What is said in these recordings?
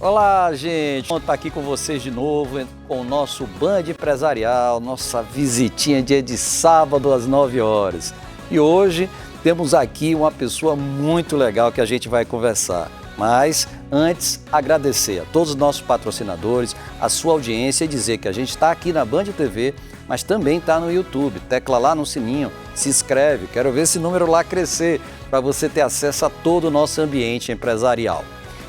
Olá, gente! Vamos estar aqui com vocês de novo com o nosso Band Empresarial, nossa visitinha dia de sábado às 9 horas. E hoje temos aqui uma pessoa muito legal que a gente vai conversar. Mas antes, agradecer a todos os nossos patrocinadores, a sua audiência e dizer que a gente está aqui na Band TV, mas também está no YouTube. Tecla lá no sininho, se inscreve, quero ver esse número lá crescer para você ter acesso a todo o nosso ambiente empresarial.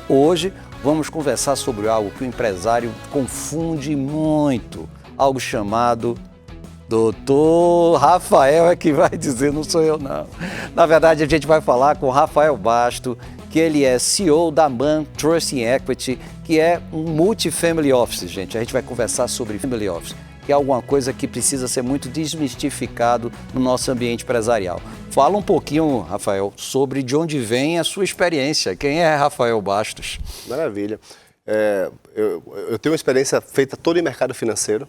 Hoje vamos conversar sobre algo que o empresário confunde muito, algo chamado Doutor Rafael é que vai dizer, não sou eu não. Na verdade, a gente vai falar com o Rafael Basto, que ele é CEO da MAN Trust and Equity, que é um multifamily office, gente. A gente vai conversar sobre family office, que é alguma coisa que precisa ser muito desmistificado no nosso ambiente empresarial. Fala um pouquinho, Rafael, sobre de onde vem a sua experiência. Quem é Rafael Bastos? Maravilha. Eu tenho uma experiência feita toda em mercado financeiro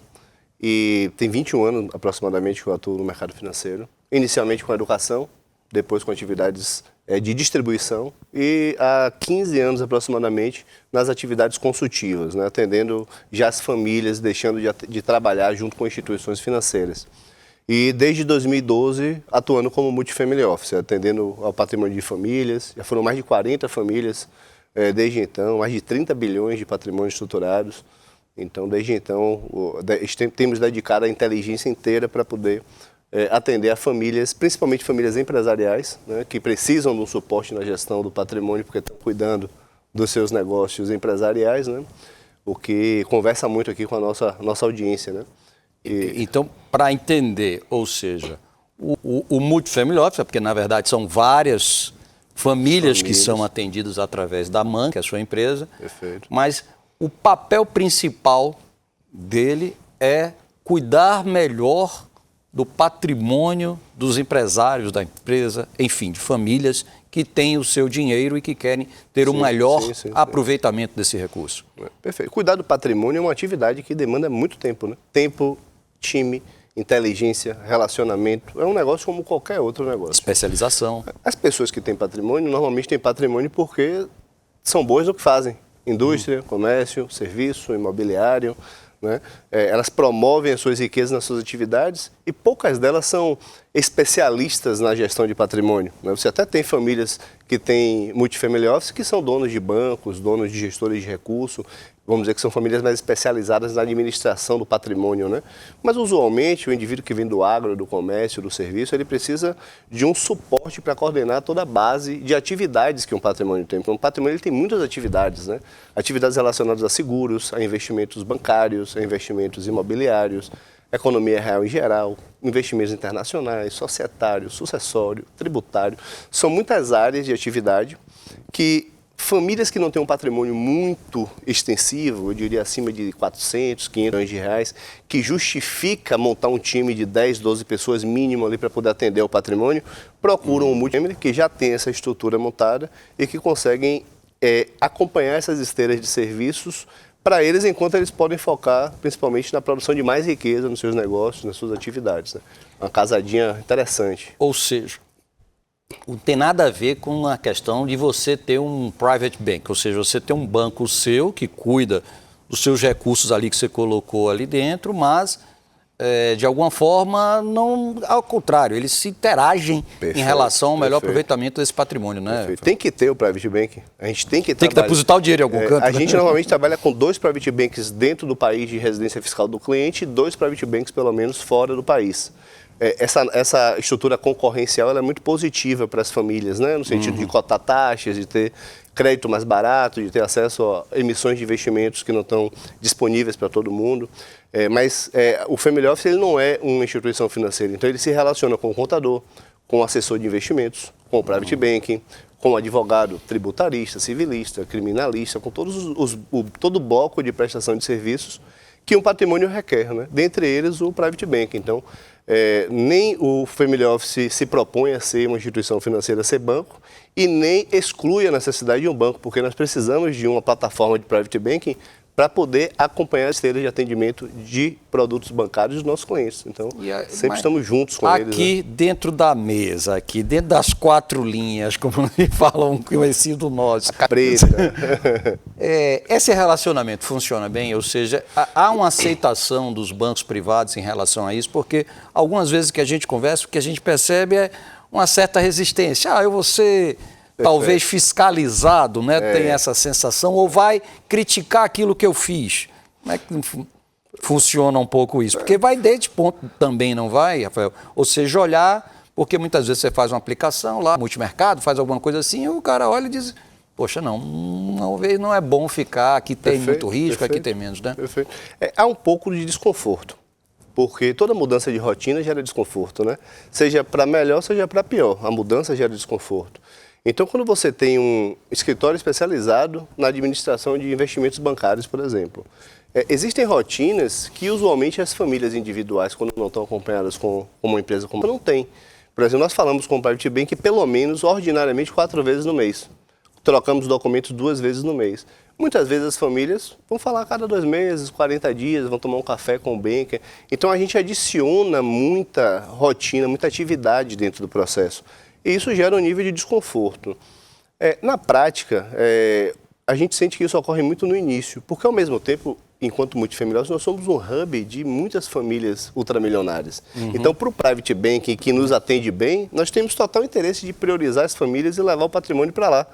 e tem 21 anos aproximadamente que eu atuo no mercado financeiro. Inicialmente com educação, depois com atividades de distribuição e há 15 anos aproximadamente nas atividades consultivas, né, atendendo já as famílias, deixando de trabalhar junto com instituições financeiras. E desde 2012 atuando como multifamily office, atendendo ao patrimônio de famílias. Já foram mais de 40 famílias desde então, mais de 30 bilhões de patrimônios estruturados. Então, desde então, temos dedicado a inteligência inteira para poder atender a famílias, principalmente famílias empresariais, né, que precisam de um suporte na gestão do patrimônio, porque estão cuidando dos seus negócios empresariais, né, o que conversa muito aqui com a nossa audiência, né. Então, para entender, ou seja, o multifamily office, porque na verdade são várias famílias que são atendidas através da MAN, que é a sua empresa. Perfeito. Mas o papel principal dele é cuidar melhor do patrimônio dos empresários da empresa, enfim, de famílias que têm o seu dinheiro e que querem ter o melhor aproveitamento desse recurso. Perfeito. Cuidar do patrimônio é uma atividade que demanda muito tempo, né? Tempo, time, inteligência, relacionamento. É um negócio como qualquer outro negócio. Especialização. As pessoas que têm patrimônio, normalmente têm patrimônio porque são boas no que fazem. Indústria, comércio, serviço, imobiliário, né? Elas promovem as suas riquezas nas suas atividades e poucas delas são especialistas na gestão de patrimônio, né? Você até tem famílias que têm multifamily office que são donos de bancos, donos de gestores de recurso, vamos dizer que são famílias mais especializadas na administração do patrimônio, né? Mas usualmente o indivíduo que vem do agro, do comércio, do serviço, ele precisa de um suporte para coordenar toda a base de atividades que um patrimônio tem. Porque um patrimônio ele tem muitas atividades, né? Atividades relacionadas a seguros, a investimentos bancários, a investimentos imobiliários, economia real em geral, investimentos internacionais, societário, sucessório, tributário. São muitas áreas de atividade que famílias que não têm um patrimônio muito extensivo, eu diria acima de 400, 500 milhões de reais, que justifica montar um time de 10, 12 pessoas mínimo ali para poder atender ao patrimônio, procuram um multifamily que já tem essa estrutura montada e que conseguem acompanhar essas esteiras de serviços para eles, enquanto eles podem focar principalmente na produção de mais riqueza nos seus negócios, nas suas atividades, né? Uma casadinha interessante. Ou seja, não tem nada a ver com a questão de você ter um private bank, ou seja, você ter um banco seu que cuida dos seus recursos ali que você colocou ali dentro, mas de alguma forma, não, ao contrário, eles se interagem em relação ao melhor aproveitamento desse patrimônio, né? Perfeito. Tem que ter o private bank, a gente tem que depositar o dinheiro em algum canto. A gente normalmente trabalha com 2 private banks dentro do país de residência fiscal do cliente e 2 private banks pelo menos fora do país. Essa estrutura concorrencial ela é muito positiva para as famílias, né? No sentido de cotar taxas, de ter crédito mais barato, de ter acesso a emissões de investimentos que não estão disponíveis para todo mundo. Mas o Family Office ele não é uma instituição financeira, então ele se relaciona com o contador, com o assessor de investimentos, com o private banking, com o advogado tributarista, civilista, criminalista, com todo o bloco de prestação de serviços que um patrimônio requer, né? Dentre eles o private banking. Então, nem o Family Office se propõe a ser uma instituição financeira, a ser banco, e nem exclui a necessidade de um banco, porque nós precisamos de uma plataforma de private banking para poder acompanhar as esteiras de atendimento de produtos bancários dos nossos clientes. Então, sempre estamos juntos com eles. Aqui dentro da mesa, aqui dentro das 4 linhas, como falam um conhecido nosso. A preta. Esse relacionamento funciona bem? Ou seja, há uma aceitação dos bancos privados em relação a isso? Porque algumas vezes que a gente conversa, o que a gente percebe é uma certa resistência. Eu vou ser... talvez fiscalizado, né? Tem essa sensação, ou vai criticar aquilo que eu fiz. Como é que funciona um pouco isso? Porque vai desde ponto também, não vai, Rafael? Ou seja, olhar, porque muitas vezes você faz uma aplicação lá, multimercado, faz alguma coisa assim, e o cara olha e diz, poxa, não é bom ficar, aqui tem muito risco, aqui tem menos, né? Perfeito. Há um pouco de desconforto, porque toda mudança de rotina gera desconforto, né? Seja para melhor, seja para pior, a mudança gera desconforto. Então, quando você tem um escritório especializado na administração de investimentos bancários, por exemplo, existem rotinas que usualmente as famílias individuais, quando não estão acompanhadas com uma empresa como não tem. Por exemplo, nós falamos com o Private Bank pelo menos, ordinariamente, 4 vezes no mês. Trocamos documentos 2 vezes no mês. Muitas vezes as famílias vão falar a cada 2 meses, 40 dias, vão tomar um café com o banker. Então, a gente adiciona muita rotina, muita atividade dentro do processo. E isso gera um nível de desconforto. Na prática, a gente sente que isso ocorre muito no início, porque ao mesmo tempo, enquanto Multifamily Office, nós somos um hub de muitas famílias ultramilionárias. Então, para o Private Banking que nos atende bem, nós temos total interesse de priorizar as famílias e levar o patrimônio para lá.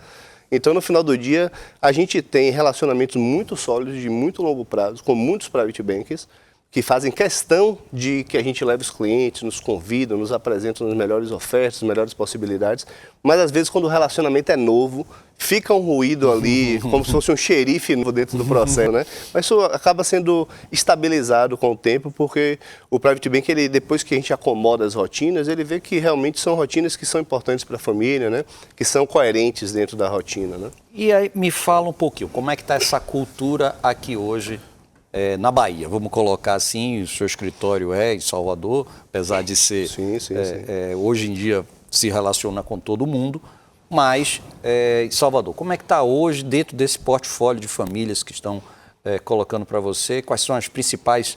Então, no final do dia, a gente tem relacionamentos muito sólidos, de muito longo prazo, com muitos Private Bankers, que fazem questão de que a gente leve os clientes, nos convidam, nos apresentam as melhores ofertas, as melhores possibilidades, mas às vezes quando o relacionamento é novo, fica um ruído ali, como se fosse um xerife novo dentro do processo, né? Mas isso acaba sendo estabilizado com o tempo, porque o Private Bank, ele, depois que a gente acomoda as rotinas, ele vê que realmente são rotinas que são importantes para a família, né? Que são coerentes dentro da rotina, né? E aí me fala um pouquinho, como é que está essa cultura aqui hoje na Bahia? Vamos colocar assim, o seu escritório em Salvador, apesar de ser, sim. Hoje em dia se relaciona com todo mundo, mas em Salvador, como é que está hoje dentro desse portfólio de famílias que estão colocando para você? Quais são as principais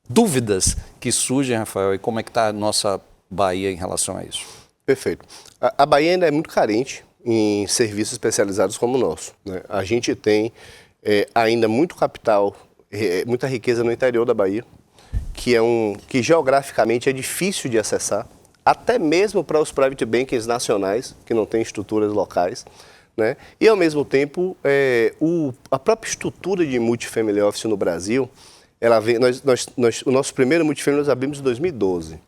dúvidas que surgem, Rafael, e como é que está a nossa Bahia em relação a isso? Perfeito. A Bahia ainda é muito carente em serviços especializados como o nosso, né? A gente tem ainda muito capital, muita riqueza no interior da Bahia, que geograficamente é difícil de acessar, até mesmo para os private bankers nacionais, que não têm estruturas locais, né? E, ao mesmo tempo, a própria estrutura de multifamily office no Brasil, ela vem, o nosso primeiro multifamily nós abrimos em 2012.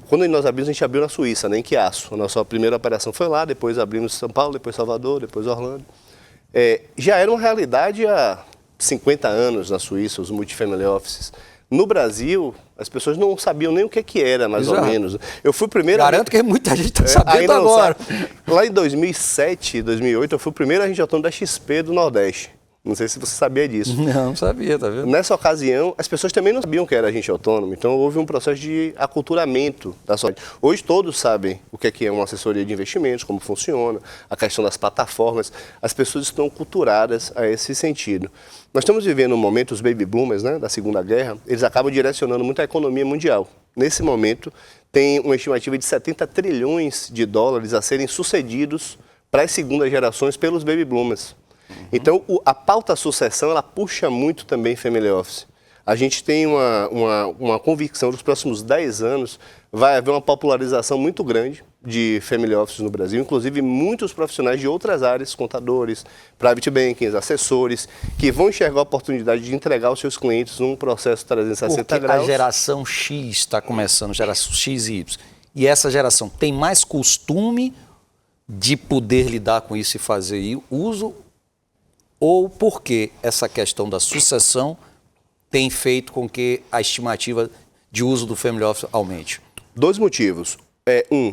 Quando nós abrimos, a gente abriu na Suíça, em Quiaço. A nossa primeira operação foi lá, depois abrimos em São Paulo, depois Salvador, depois Orlando. Já era uma realidade há 50 anos na Suíça, os multifamily offices. No Brasil, as pessoas não sabiam nem o que era, mais ou menos. Eu fui o primeiro... Garanto que muita gente está sabendo agora. Lá em 2007, 2008, eu fui o primeiro agente autônomo da XP do Nordeste. Não sei se você sabia disso. Não sabia, tá vendo? Nessa ocasião, as pessoas também não sabiam que era agente autônomo, então houve um processo de aculturamento da sorte. Hoje todos sabem o que é uma assessoria de investimentos, como funciona, a questão das plataformas, as pessoas estão culturadas a esse sentido. Nós estamos vivendo um momento, os baby boomers, né, da Segunda Guerra, eles acabam direcionando muito a economia mundial. Nesse momento, tem uma estimativa de 70 trilhões de dólares a serem sucedidos para as segundas gerações pelos baby boomers. Então, a pauta sucessão, ela puxa muito também family office. A gente tem uma convicção dos próximos 10 anos vai haver uma popularização muito grande de family offices no Brasil, inclusive muitos profissionais de outras áreas, contadores, private bankers, assessores, que vão enxergar a oportunidade de entregar aos seus clientes um processo 360 graus. A geração X está começando, geração X e Y, e essa geração tem mais costume de poder lidar com isso e fazer uso, ou porque essa questão da sucessão tem feito com que a estimativa de uso do family office aumente? 2 motivos.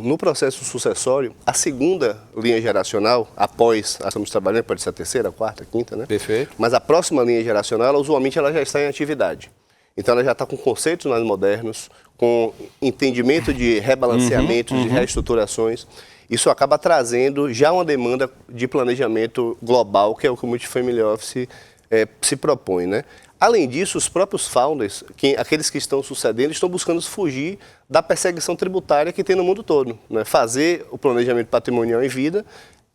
No processo sucessório, a segunda linha geracional, após, estamos trabalhando, pode ser a terceira, a quarta, a quinta, né? Perfeito. Mas a próxima linha geracional, usualmente, ela já está em atividade. Então, ela já está com conceitos mais modernos, com entendimento de rebalanceamentos, de reestruturações. Isso acaba trazendo já uma demanda de planejamento global, que é o que o Multifamily Office se propõe, né? Além disso, os próprios founders, aqueles que estão sucedendo, estão buscando fugir da perseguição tributária que tem no mundo todo, né? Fazer o planejamento patrimonial em vida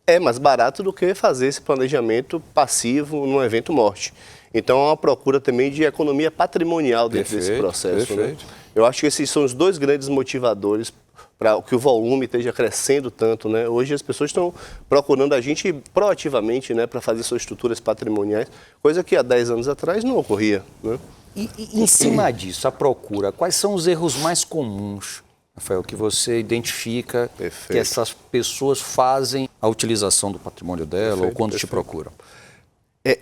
é mais barato do que fazer esse planejamento passivo num evento morte. Então, há uma procura também de economia patrimonial dentro desse processo. Né? Eu acho que esses são os dois grandes motivadores para que o volume esteja crescendo tanto, né? Hoje as pessoas estão procurando a gente proativamente, né, para fazer suas estruturas patrimoniais, coisa que há 10 anos atrás não ocorria, né? E em cima disso, a procura, quais são os erros mais comuns, Rafael, que você identifica que essas pessoas fazem a utilização do patrimônio dela ou quando te procuram?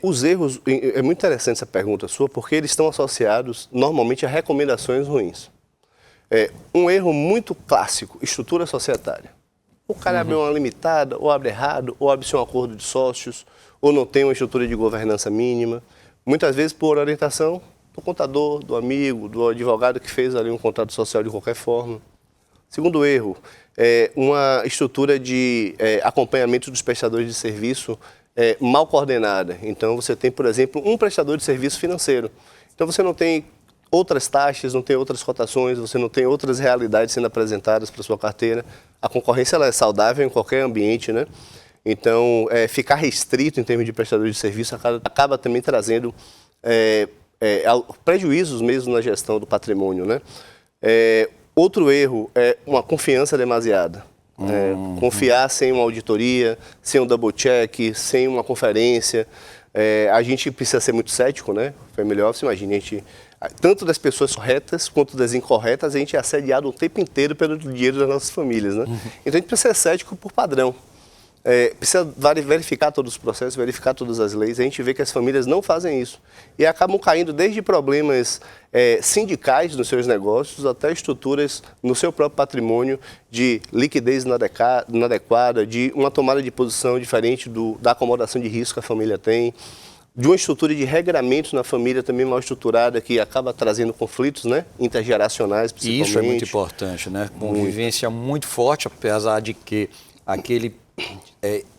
Os erros, é muito interessante essa pergunta sua, porque eles estão associados normalmente a recomendações ruins. Um erro muito clássico, estrutura societária. O cara abre uma limitada, ou abre errado, ou abre sem um acordo de sócios, ou não tem uma estrutura de governança mínima. Muitas vezes por orientação do contador, do amigo, do advogado que fez ali um contrato social de qualquer forma. Segundo erro, uma estrutura de acompanhamento dos prestadores de serviço mal coordenada. Então você tem, por exemplo, um prestador de serviço financeiro. Então você não tem outras taxas, não tem outras cotações, você não tem outras realidades sendo apresentadas para a sua carteira. A concorrência ela é saudável em qualquer ambiente, né? Então, ficar restrito em termos de prestador de serviço acaba também trazendo prejuízos mesmo na gestão do patrimônio, né? Outro erro é uma confiança demasiada. Confiar sem uma auditoria, sem um double check, sem uma conferência. A gente precisa ser muito cético, né? Family Office, imagina, a gente, tanto das pessoas corretas quanto das incorretas, a gente é assediado o tempo inteiro pelo dinheiro das nossas famílias, né? Então a gente precisa ser cético por padrão. Precisa verificar todos os processos, verificar todas as leis. A gente vê que as famílias não fazem isso. E acabam caindo desde problemas sindicais nos seus negócios até estruturas no seu próprio patrimônio de liquidez inadequada, de uma tomada de posição diferente da acomodação de risco que a família tem, de uma estrutura de regramento na família também mal estruturada que acaba trazendo conflitos, né, intergeracionais, principalmente. E isso é muito importante, né? Convivência muito forte, apesar de que aquele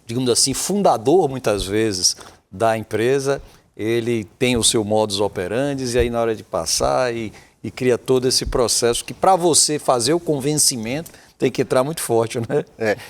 digamos assim, fundador, muitas vezes, da empresa, ele tem o seu modus operandi e aí na hora de passar e cria todo esse processo que para você fazer o convencimento tem que entrar muito forte, né?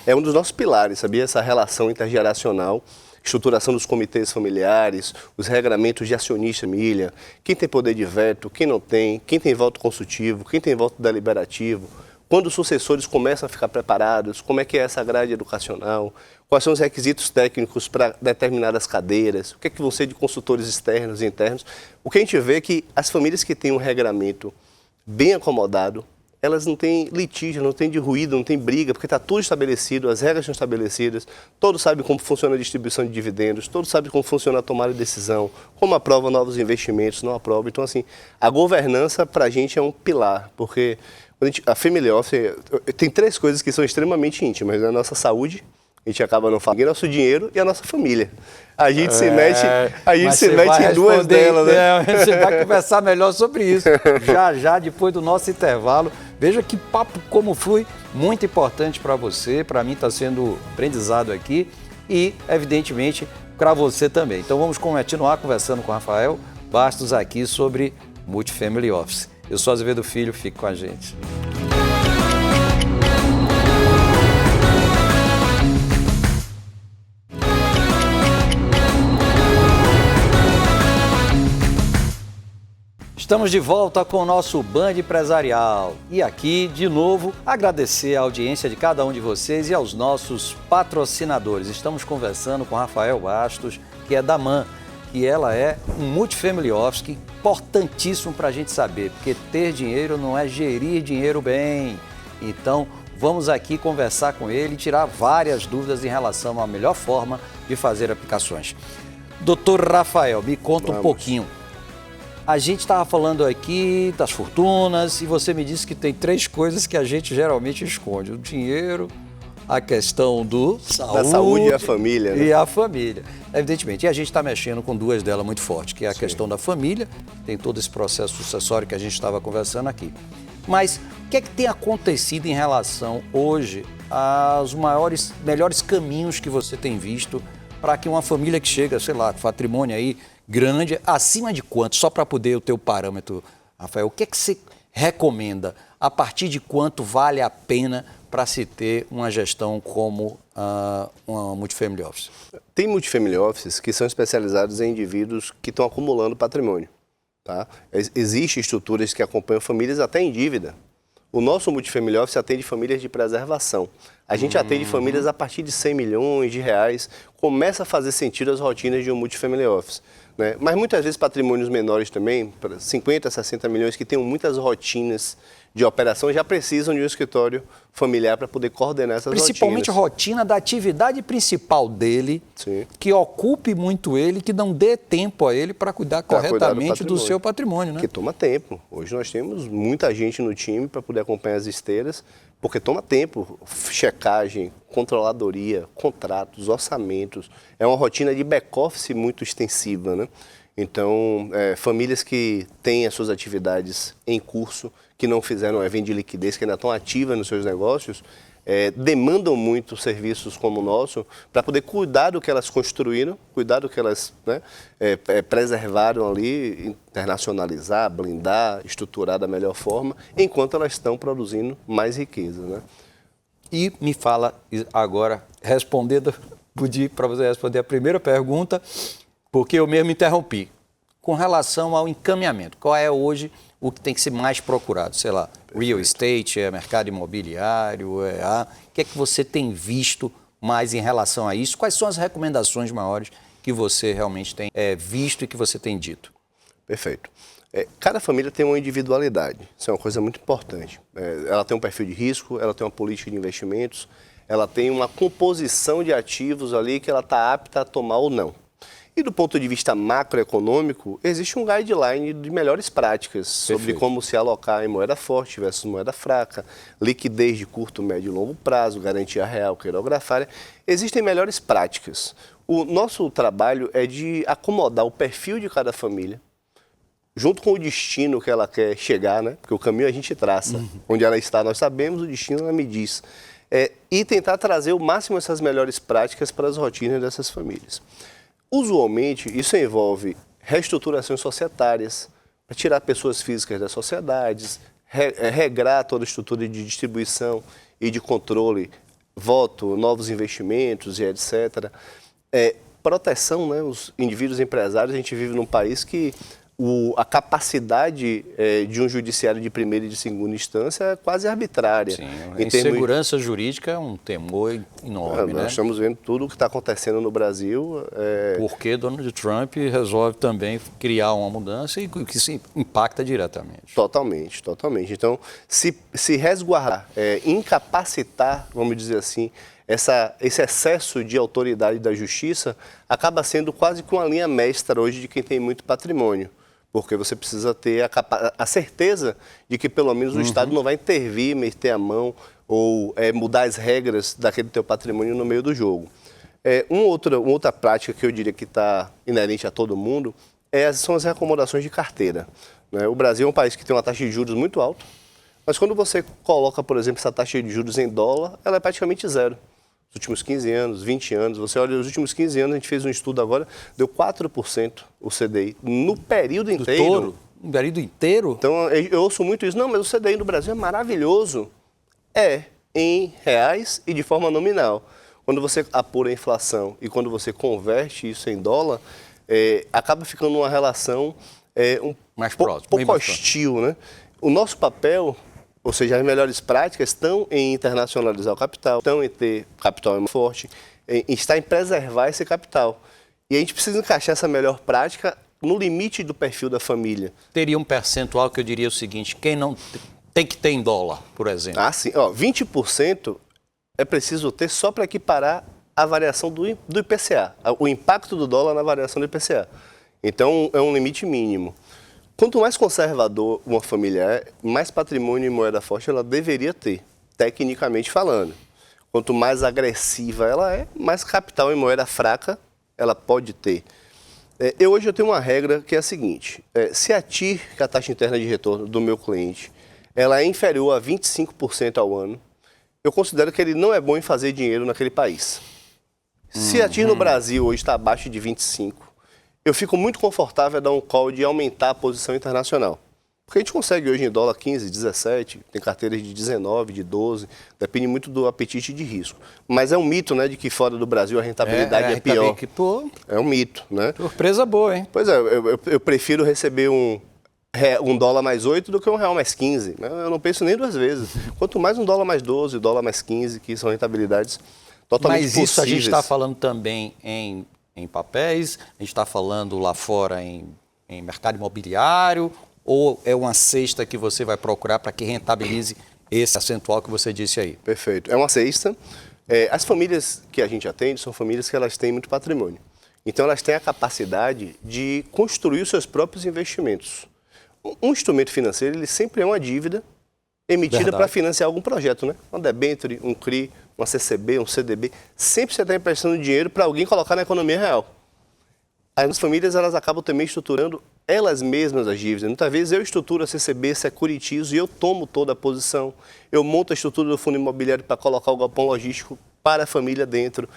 É um dos nossos pilares, sabia? Essa relação intergeracional, estruturação dos comitês familiares, os regramentos de acionista milha, quem tem poder de veto, quem não tem, quem tem voto consultivo, quem tem voto deliberativo. Quando os sucessores começam a ficar preparados, como é que é essa grade educacional, quais são os requisitos técnicos para determinadas cadeiras, o que é que vão ser de consultores externos e internos. O que a gente vê é que as famílias que têm um regramento bem acomodado, elas não têm litígio, não têm de ruído, não tem briga, porque está tudo estabelecido, as regras estão estabelecidas, todos sabem como funciona a distribuição de dividendos, todos sabem como funciona a tomada de decisão, como aprova novos investimentos, não aprova. Então, assim, a governança para a gente é um pilar, porque a Family Office tem 3 coisas que são extremamente íntimas, né? A nossa saúde, a gente acaba não falando, nosso dinheiro e a nossa família. A gente se mete em 2 delas, né? Você vai conversar melhor sobre isso já depois do nosso intervalo. Veja que papo como flui, muito importante para você, para mim está sendo aprendizado aqui e, evidentemente, para você também. Então vamos continuar conversando com o Rafael Bastos aqui sobre Multifamily Office. Eu sou Azevedo Filho, fique com a gente. Estamos de volta com o nosso Band Empresarial. E aqui, de novo, agradecer a audiência de cada um de vocês e aos nossos patrocinadores. Estamos conversando com Rafael Bastos, que é da MAN, que ela é um Multifamily Office, que é importantíssimo para a gente saber, porque ter dinheiro não é gerir dinheiro bem. Então, vamos aqui conversar com ele e tirar várias dúvidas em relação à melhor forma de fazer aplicações. Doutor Rafael, me conta um pouquinho. A gente estava falando aqui das fortunas e você me disse que tem 3 coisas que a gente geralmente esconde. O dinheiro, a questão da saúde e a família. Né? E a família, evidentemente. E a gente está mexendo com 2 delas muito fortes, que é a questão da família, tem todo esse processo sucessório que a gente estava conversando aqui. Mas o que é que tem acontecido em relação hoje aos melhores caminhos que você tem visto para que uma família que chega, sei lá, com patrimônio aí, grande, acima de quanto? Só para poder o teu parâmetro, Rafael, o que é que você recomenda? A partir de quanto vale a pena para se ter uma gestão como uma multifamily office? Tem multifamily offices que são especializados em indivíduos que estão acumulando patrimônio. Tá? Existem estruturas que acompanham famílias até em dívida. O nosso multifamily office atende famílias de preservação. A gente atende famílias a partir de 100 milhões de reais. Começa a fazer sentido as rotinas de um multifamily office. Né? Mas muitas vezes patrimônios menores também, 50, 60 milhões, que têm muitas rotinas de operação, já precisam de um escritório familiar para poder coordenar essas Principalmente rotinas. rotina da atividade principal dele, Sim. que ocupe muito ele, que não dê tempo a ele para cuidar corretamente do seu patrimônio, né? Que toma tempo. Hoje nós temos muita gente no time para poder acompanhar as esteiras, porque toma tempo, checagem, controladoria, contratos, orçamentos. É uma rotina de back-office muito extensiva, né? Então, famílias que têm as suas atividades em curso, que não fizeram evento de liquidez, que ainda estão ativas nos seus negócios, demandam muito serviços como o nosso para poder cuidar do que elas construíram, cuidar do que elas preservaram ali, internacionalizar, blindar, estruturar da melhor forma, enquanto elas estão produzindo mais riqueza, né? E me fala agora, pedi para você responder a primeira pergunta, porque eu mesmo interrompi. Com relação ao encaminhamento, qual é hoje o que tem que ser mais procurado? Sei lá, real estate, mercado imobiliário, o que é que você tem visto mais em relação a isso? Quais são as recomendações maiores que você realmente tem visto e que você tem dito? Perfeito. Cada família tem uma individualidade, isso é uma coisa muito importante. Ela tem um perfil de risco, ela tem uma política de investimentos, ela tem uma composição de ativos ali que ela está apta a tomar ou não. E do ponto de vista macroeconômico, existe um guideline de melhores práticas sobre como se alocar em moeda forte versus moeda fraca, liquidez de curto, médio e longo prazo, garantia real, quirografária. Existem melhores práticas. O nosso trabalho é de acomodar o perfil de cada família, junto com o destino que ela quer chegar, né? Porque o caminho a gente traça. Onde ela está, nós sabemos, o destino ela me diz. E tentar trazer o máximo essas melhores práticas para as rotinas dessas famílias. Usualmente, isso envolve reestruturações societárias, para tirar pessoas físicas das sociedades, regrar toda a estrutura de distribuição e de controle, voto, novos investimentos e etc. Proteção, né? Os indivíduos empresários, a gente vive num país que a capacidade de um judiciário de primeira e de segunda instância é quase arbitrária. Sim, a insegurança jurídica é um temor enorme, né? Nós estamos vendo tudo o que está acontecendo no Brasil. Porque Donald Trump resolve também criar uma mudança e que se impacta diretamente. Totalmente, totalmente. Então, se resguardar, incapacitar, vamos dizer assim, esse excesso de autoridade da justiça acaba sendo quase que uma linha mestra hoje de quem tem muito patrimônio. Porque você precisa ter a certeza de que pelo menos o Estado não vai intervir, meter a mão ou mudar as regras daquele teu patrimônio no meio do jogo. Uma outra prática que eu diria que está inerente a todo mundo são as reacomodações de carteira. Né? O Brasil é um país que tem uma taxa de juros muito alta, mas quando você coloca, por exemplo, essa taxa de juros em dólar, ela é praticamente zero. Os últimos 15 anos, 20 anos, você olha, os últimos 15 anos, a gente fez um estudo agora, deu 4% o CDI no período inteiro. No período inteiro? Então, eu ouço muito isso. Não, mas o CDI no Brasil é maravilhoso. Em reais e de forma nominal. Quando você apura a inflação e quando você converte isso em dólar, acaba ficando uma relação mais próxima, pouco hostil, né? O nosso papel... Ou seja, as melhores práticas estão em internacionalizar o capital, estão em ter capital forte, está em preservar esse capital. E a gente precisa encaixar essa melhor prática no limite do perfil da família. Teria um percentual que eu diria o seguinte, quem não tem que ter em dólar, por exemplo? Ah, sim. 20% é preciso ter só para equiparar a variação do IPCA, o impacto do dólar na variação do IPCA. Então, é um limite mínimo. Quanto mais conservador uma família é, mais patrimônio em moeda forte ela deveria ter, tecnicamente falando. Quanto mais agressiva ela é, mais capital em moeda fraca ela pode ter. Hoje eu tenho uma regra que é a seguinte, se a TIR, que é a taxa interna de retorno do meu cliente, ela é inferior a 25% ao ano, eu considero que ele não é bom em fazer dinheiro naquele país. Se a TIR no Brasil hoje está abaixo de 25%, eu fico muito confortável a dar um call de aumentar a posição internacional. Porque a gente consegue hoje em dólar 15, 17, tem carteiras de 19, de 12, depende muito do apetite de risco. Mas é um mito, né, de que fora do Brasil a rentabilidade é pior. É um mito, né? Surpresa boa, hein? Pois é, eu prefiro receber um dólar mais 8 do que um real mais 15. Eu não penso nem duas vezes. Quanto mais um dólar mais 12, dólar mais 15, que são rentabilidades totalmente possíveis. Mas isso a gente está falando também em papéis, a gente está falando lá fora em mercado imobiliário, ou é uma cesta que você vai procurar para que rentabilize esse percentual que você disse aí? Perfeito. É uma cesta. As famílias que a gente atende são famílias que elas têm muito patrimônio. Então, elas têm a capacidade de construir os seus próprios investimentos. Um instrumento financeiro, ele sempre é uma dívida emitida para financiar algum projeto, né? Uma debênture, um CRI, uma CCB, um CDB. Sempre você está emprestando dinheiro para alguém colocar na economia real. As famílias, elas acabam também estruturando elas mesmas as dívidas. Muitas vezes eu estruturo a CCB, securitizo e eu tomo toda a posição. Eu monto a estrutura do fundo imobiliário para colocar o galpão logístico para a família dentro.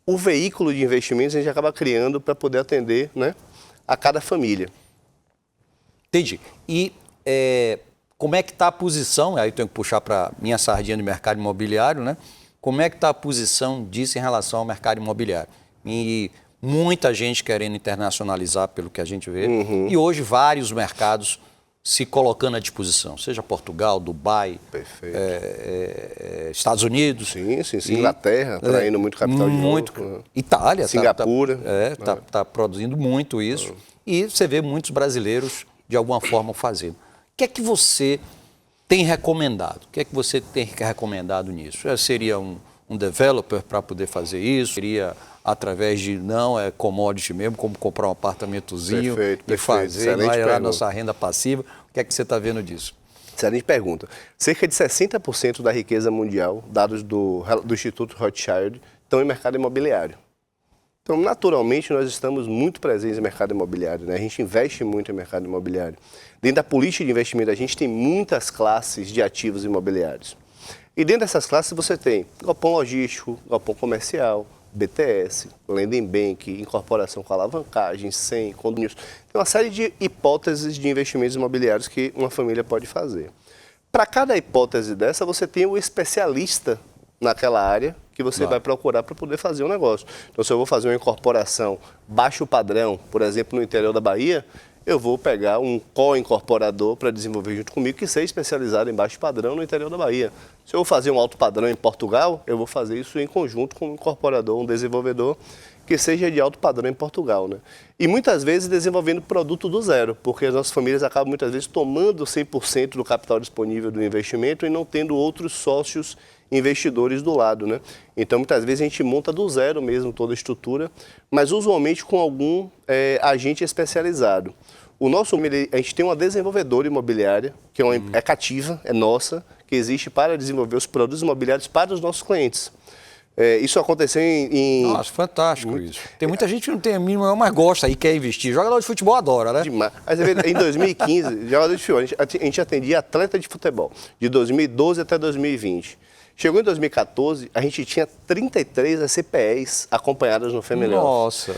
O veículo de investimentos a gente acaba criando para poder atender, né, a cada família. Entendi. E como é que está a posição, aí eu tenho que puxar para minha sardinha do mercado imobiliário, né? Como é que está a posição disso em relação ao mercado imobiliário? E muita gente querendo internacionalizar, pelo que a gente vê, e hoje vários mercados se colocando à disposição, seja Portugal, Dubai, Estados Unidos. Sim. Inglaterra, atraindo muito capital de novo. Itália. Singapura. Está produzindo muito isso. E você vê muitos brasileiros, de alguma forma, fazendo. O que é que você tem recomendado? O que é que você tem recomendado nisso? Seria um developer para poder fazer isso? Seria através de, commodity mesmo, como comprar um apartamentozinho e fazer, vai gerar nossa renda passiva? O que é que você está vendo disso? Excelente pergunta. Cerca de 60% da riqueza mundial, dados do Instituto Rothschild, estão em mercado imobiliário. Então, naturalmente, nós estamos muito presentes no mercado imobiliário, né? A gente investe muito em mercado imobiliário. Dentro da política de investimento, a gente tem muitas classes de ativos imobiliários. E dentro dessas classes você tem galpão logístico, galpão comercial, BTS, lending bank, incorporação com alavancagem, SEM, condomínios. Tem uma série de hipóteses de investimentos imobiliários que uma família pode fazer. Para cada hipótese dessa, você tem um especialista naquela área que você vai procurar para poder fazer um negócio. Então, se eu vou fazer uma incorporação baixo padrão, por exemplo, no interior da Bahia, eu vou pegar um co-incorporador para desenvolver junto comigo que seja especializado em baixo padrão no interior da Bahia. Se eu vou fazer um alto padrão em Portugal, eu vou fazer isso em conjunto com um incorporador, um desenvolvedor que seja de alto padrão em Portugal, né? E muitas vezes desenvolvendo produto do zero, porque as nossas famílias acabam muitas vezes tomando 100% do capital disponível do investimento e não tendo outros sócios investidores do lado, né? Então, muitas vezes a gente monta do zero mesmo toda a estrutura, mas usualmente com algum agente especializado. A gente tem uma desenvolvedora imobiliária, que é cativa, é nossa, que existe para desenvolver os produtos imobiliários para os nossos clientes. Isso aconteceu Nossa, fantástico isso. Tem muita gente que não tem a mínima, mas gosta e quer investir. Jogador de futebol adora, né? Demais. Mas, em 2015, jogador de futebol, a gente atendia atleta de futebol, de 2012 até 2020. Chegou em 2014, a gente tinha 33 CPEs acompanhadas no Femelhão. Nossa!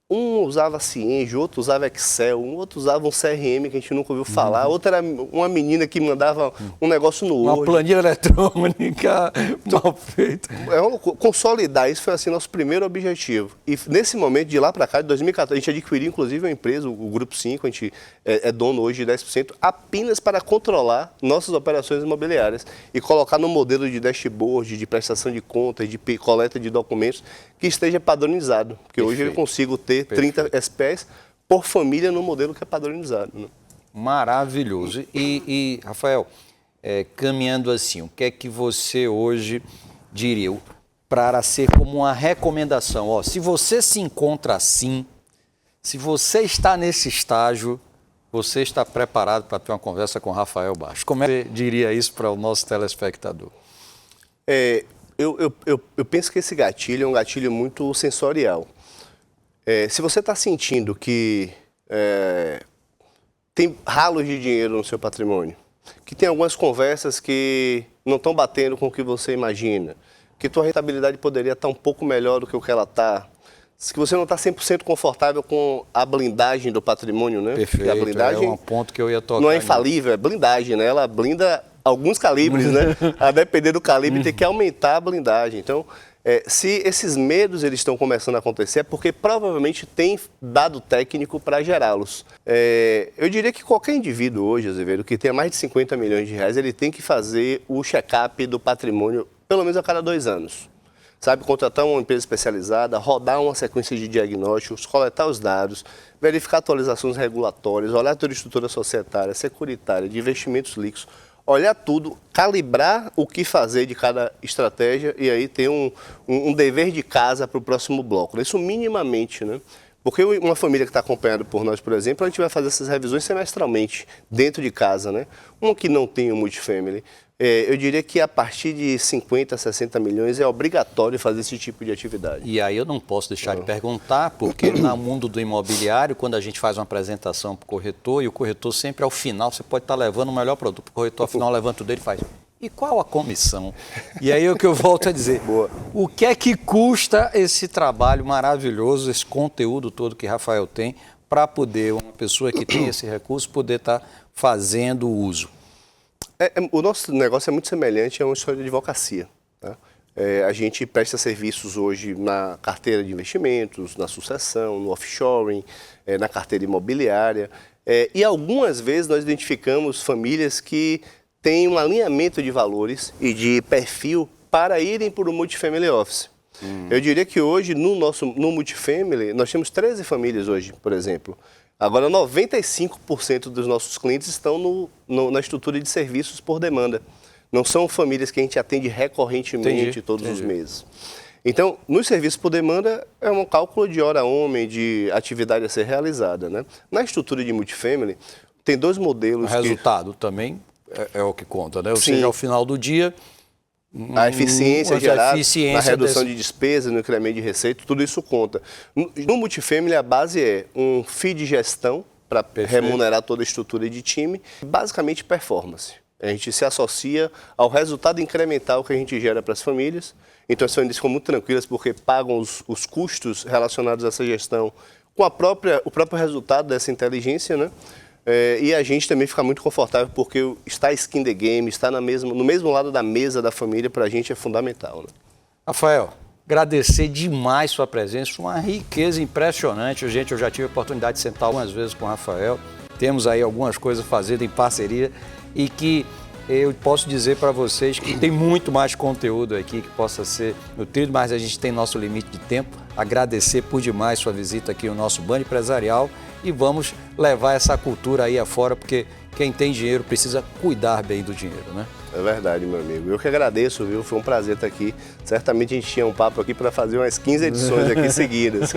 Um usava Cienge, outro usava Excel, um outro usava um CRM que a gente nunca ouviu falar, outra era uma menina que mandava um negócio no Word. Uma planilha eletrônica mal feita. Consolidar isso foi assim nosso primeiro objetivo. E nesse momento, de lá para cá, de 2014, a gente adquiriu inclusive uma empresa, o Grupo 5, a gente é dono hoje de 10%, apenas para controlar nossas operações imobiliárias e colocar no modelo de dashboard, de prestação de contas, de coleta de documentos, que esteja padronizado. Porque hoje eu consigo ter 30 SPEs por família no modelo que é padronizado, né? Maravilhoso. E Rafael, caminhando assim, o que é que você hoje diria para ser como uma recomendação? Ó, se você se encontra assim, se você está nesse estágio, você está preparado para ter uma conversa com Rafael Bastos. Como é que você diria isso para o nosso telespectador? Eu penso que esse gatilho é um gatilho muito sensorial. Se você está sentindo que tem ralos de dinheiro no seu patrimônio, que tem algumas conversas que não estão batendo com o que você imagina, que tua rentabilidade poderia estar um pouco melhor do que o que ela está, que você não está 100% confortável com a blindagem do patrimônio, né? Perfeito, e a blindagem é um ponto que eu ia tocar. não é infalível, é blindagem, né? Ela blinda alguns calibres, né? A depender do calibre, tem que aumentar a blindagem. Então, se esses medos eles estão começando a acontecer, é porque provavelmente tem dado técnico para gerá-los. Eu diria que qualquer indivíduo hoje, Azevedo, que tenha mais de 50 milhões de reais, ele tem que fazer o check-up do patrimônio pelo menos a cada 2 anos. Sabe, contratar uma empresa especializada, rodar uma sequência de diagnósticos, coletar os dados, verificar atualizações regulatórias, olhar toda a estrutura societária, securitária, de investimentos líquidos, olhar tudo, calibrar o que fazer de cada estratégia e aí ter um dever de casa para o próximo bloco. Isso minimamente, né? Porque uma família que está acompanhada por nós, por exemplo, a gente vai fazer essas revisões semestralmente, dentro de casa, né? Uma que não tem o multifamily, eu diria que a partir de 50, 60 milhões é obrigatório fazer esse tipo de atividade. E aí eu não posso deixar de perguntar, porque no mundo do imobiliário, quando a gente faz uma apresentação para o corretor, e o corretor sempre ao final, você pode estar levando o melhor produto, o corretor ao final levanta o dele e faz, e qual a comissão? E aí é o que eu volto a dizer, Boa. O que é que custa esse trabalho maravilhoso, esse conteúdo todo que Rafael tem, para poder uma pessoa que tem esse recurso poder estar fazendo uso? O nosso negócio é muito semelhante a uma história de advocacia. Tá? A gente presta serviços hoje na carteira de investimentos, na sucessão, no offshoring, na carteira imobiliária. E algumas vezes nós identificamos famílias que têm um alinhamento de valores e de perfil para irem para o multifamily office. Eu diria que hoje no multifamily nós temos 13 famílias hoje, por exemplo. Agora, 95% dos nossos clientes estão na estrutura de serviços por demanda. Não são famílias que a gente atende recorrentemente todos os meses. Então, nos serviços por demanda, é um cálculo de hora homem, de atividade a ser realizada. Né? Na estrutura de multifamily, tem 2 modelos. O resultado também é o que conta, né? Ou Sim. seja, ao final do dia... A eficiência gerada, na redução de despesas, no incremento de receita, tudo isso conta. No multifamily, a base é um fee de gestão para remunerar toda a estrutura de time, basicamente performance. A gente se associa ao resultado incremental que a gente gera para as famílias. Então, as famílias ficam muito tranquilas porque pagam os custos relacionados a essa gestão com o próprio resultado dessa inteligência, né? E a gente também fica muito confortável porque estar skin the game, estar no mesmo lado da mesa da família, para a gente é fundamental. Né? Rafael, agradecer demais sua presença, uma riqueza impressionante. Gente, eu já tive a oportunidade de sentar algumas vezes com o Rafael, temos aí algumas coisas fazidas em parceria e que eu posso dizer para vocês que tem muito mais conteúdo aqui que possa ser nutrido, mas a gente tem nosso limite de tempo. Agradecer por demais sua visita aqui no nosso Band Empresarial e vamos levar essa cultura aí afora, porque quem tem dinheiro precisa cuidar bem do dinheiro, né? É verdade, meu amigo. Eu que agradeço, viu? Foi um prazer estar aqui. Certamente a gente tinha um papo aqui para fazer umas 15 edições aqui seguidas.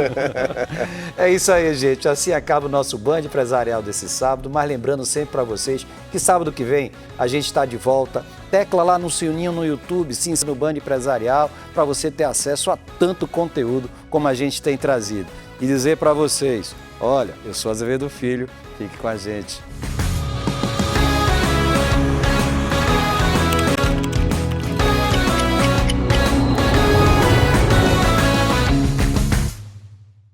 É isso aí, gente. Assim acaba o nosso Band Empresarial desse sábado, mas lembrando sempre para vocês que sábado que vem a gente está de volta. Tecla lá no sininho no YouTube, sim, no Band Empresarial, para você ter acesso a tanto conteúdo como a gente tem trazido. E dizer para vocês, olha, eu sou Azevedo Filho, fique com a gente.